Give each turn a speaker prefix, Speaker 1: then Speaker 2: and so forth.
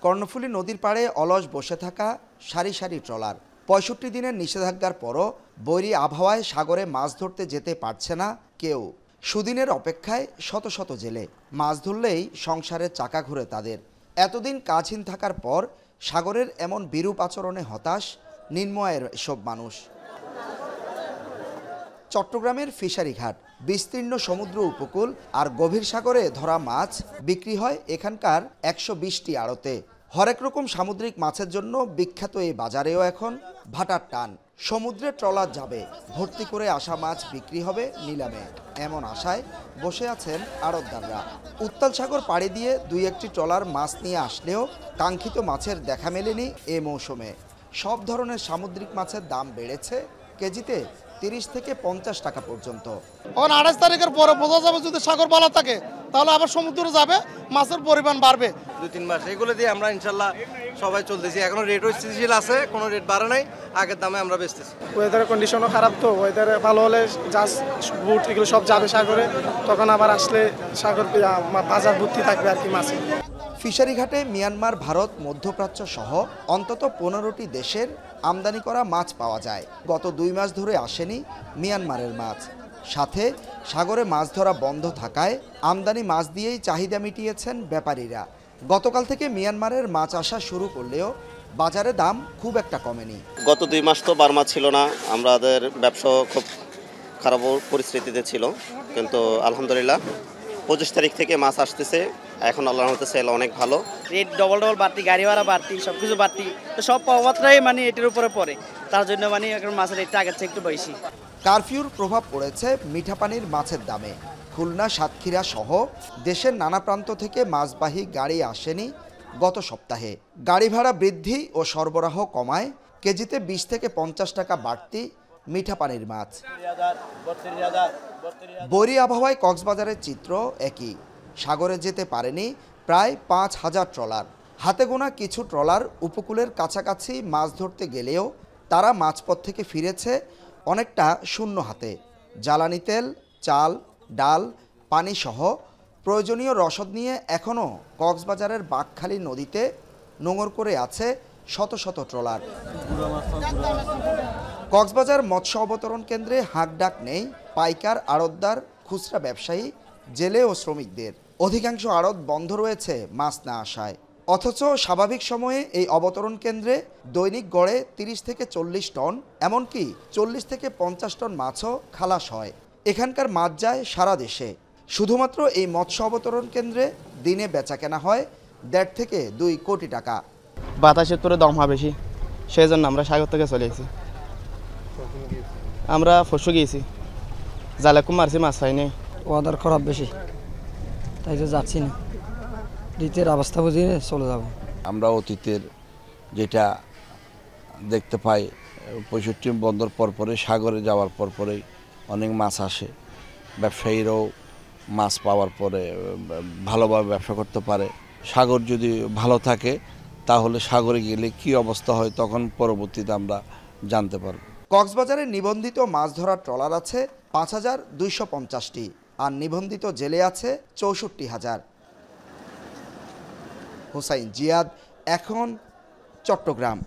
Speaker 1: কর্ণফুলী নদীর পাড়ে অলস বসে থাকা সারি সারি ট্রলার। ৬৫ দিনের নিষেধাজ্ঞার পরও বৈরী আবহাওয়ায় সাগরে মাছ ধরতে যেতে পারছে না কেউ। সুদিনের অপেক্ষায় শত শত জেলে। মাছ ধরলেই সংসারের চাকা ঘুরে তাদের। এতদিন কাজহীন থাকার পর সাগরের এমন বিরূপ আচরণে হতাশ নিম্নআয়ের এসব মানুষ। চট্টগ্রামের ফিশারি ঘাট, বিস্তীর্ণ সমুদ্র উপকূল আর গভীর সাগরে ধরা মাছ বিক্রি হয় এখানকার ১২০টি আড়তে। হরেক রকম সামুদ্রিক মাছের জন্য বিখ্যাত এই বাজারেও এখন ভাটার টান। সমুদ্রে ট্রলার যাবে, ভর্তি করে আসা মাছ বিক্রি হবে নিলামে, এমন আশায় বসে আছেন আড়তদাররা। উত্তাল সাগর পাড়ি দিয়ে দুই একটি ট্রলার মাছ নিয়ে আসলেও কাঙ্ক্ষিত মাছের দেখা মেলেনি এ মৌসুমে। সব ধরনের সামুদ্রিক মাছের দাম বেড়েছে কেজিতে ৩০ থেকে ৫০ টাকা পর্যন্ত।
Speaker 2: ২৮ তারিখের পরে বোঝা যাবে যদি সাগর ভালো থাকে তাহলে আবার সমুদ্রে যাবে, মাছের পরিমাণ বাড়বে।
Speaker 3: ২-৩ মাস এগুলো দিয়ে আমরা ইনশাল্লাহ সবাই চলতেছি। এখনো রেটও স্থিতিশীল আছে, কোনো রেট বাড়ে নাই, আগের দামে আমরা বেচতেছি।
Speaker 2: ওয়েদারের কন্ডিশনও খারাপ, তো ওয়েদারে ভালো হলে জাহাজ বুট এগুলো সব যাবে সাগরে, তখন আবার আসলে সাগর বাজার ভর্তি থাকবে আর কি মাছে।
Speaker 1: ফিশারি ঘাটে মিয়ানমার, ভারত, মধ্যপ্রাচ্য সহ অন্তত ১৫টি দেশের আমদানি করা মাছ পাওয়া যায়। গত ২ মাস ধরে আসেনি মিয়ানমারের মাছ। সাথে সাগরে মাছ ধরা বন্ধ থাকায় আমদানি মাছ দিয়েই চাহিদা মিটিয়েছেন ব্যাপারীরা। গতকাল থেকে মিয়ানমারের মাছ আসা শুরু করলেও বাজারে দাম খুব একটা কমেনি।
Speaker 4: গত ২ মাস তো বার্মা ছিল না, আমাদের ব্যবসা খুব খারাপ পরিস্থিতিতে ছিল, কিন্তু আলহামদুলিল্লাহ ২৫ তারিখ থেকে মাছ আসতেছে। এখন আল্লাহর রহমতে সেল অনেক ভালো।
Speaker 5: রেট ডবল বাড়তি, গাড়ি ভাড়া বাড়তি, সব কিছু বাড়তি, তো সব পাওয়াটাই মানে এটার উপরে পড়ে, তার জন্য মানে এখন মাছের রেটটা আগের থেকে একটু বেশি।
Speaker 1: কারফিউর প্রভাব পড়েছে মিঠা পানির মাছের দামে। খুলনা, সাতক্ষীরা সহ দেশের নানা প্রান্ত থেকে মাছবাহী গাড়ি আসেনি গত সপ্তাহে। গাড়ি ভাড়া বৃদ্ধি ও সরবরাহ কমায় কেজিতে ২০ থেকে ৫০ টাকা বাড়তি মিঠা পানির মাছ। বৈরী আবহাওয়ায় কক্সবাজারের চিত্র একই। সাগরে যেতে পারেনি প্রায় ৫,০০০ ট্রলার। হাতে গোনা কিছু ট্রলার উপকূলের কাছাকাছি মাছ ধরতে গেলেও তারা মাঝপথ থেকে ফিরেছে অনেকটা শূন্য হাতে। জ্বালানি তেল, চাল, ডাল, পানিসহ প্রয়োজনীয় রসদ নিয়ে এখনও কক্সবাজারের বাঁকখালী নদীতে নোঙর করে আছে শত শত ট্রলার। কক্সবাজার মৎস্য অবতরণ কেন্দ্রে হাঁকডাক নেই পাইকার, আড়তদার, খুচরা ব্যবসায়ী, জেলে ও শ্রমিকদের। অধিকাংশ আড়ত বন্ধ রয়েছে মাছ না আসায়। অথচ স্বাভাবিক সময়ে এই অবতরণ কেন্দ্রে দৈনিক গড়ে ৩০ থেকে ৪০ টন, এমনকি ৪০ থেকে ৫০ টন মাছও খালাস হয়। এখানকার মাছ যায় সারা দেশে। শুধুমাত্র এই মৎস্য অবতরণ কেন্দ্রে দিনে বেচা কেনা হয় ১.৫ থেকে ২ কোটি টাকা।
Speaker 6: বাতাসের তোরে দম হয় বেশি, সেই জন্য আমরা সাগর থেকে চলে এসেছি। আমরা ফসু গিয়েছি, জালে খুব মারছি, মাছ পাইনি।
Speaker 7: ওয়াদার খারাপ বেশি, তাই তো যাচ্ছি না। ঋতের অবস্থা বুঝিয়ে চলে যাব।
Speaker 8: আমরা অতীতের যেটা দেখতে পাই, ৬৫ বন্দর পরপরে সাগরে যাওয়ার পরপরেই অনেক মাছ আসে। ব্যবসায়ীরাও মাছ পাওয়ার পরে ভালোভাবে ব্যবসা করতে পারে। সাগর যদি ভালো থাকে তাহলে সাগরে গেলে কি অবস্থা হয় তখন পরবর্তীতে আমরা জানতে পারব।
Speaker 1: কক্সবাজারে নিবন্ধিত মাছ ধরার ট্রলার আছে ৫,২৫০টি আর নিবন্ধিত জেলে আছে ৬৪,০০০। হুসাইন জিয়াদ, এখন, চট্টগ্রাম।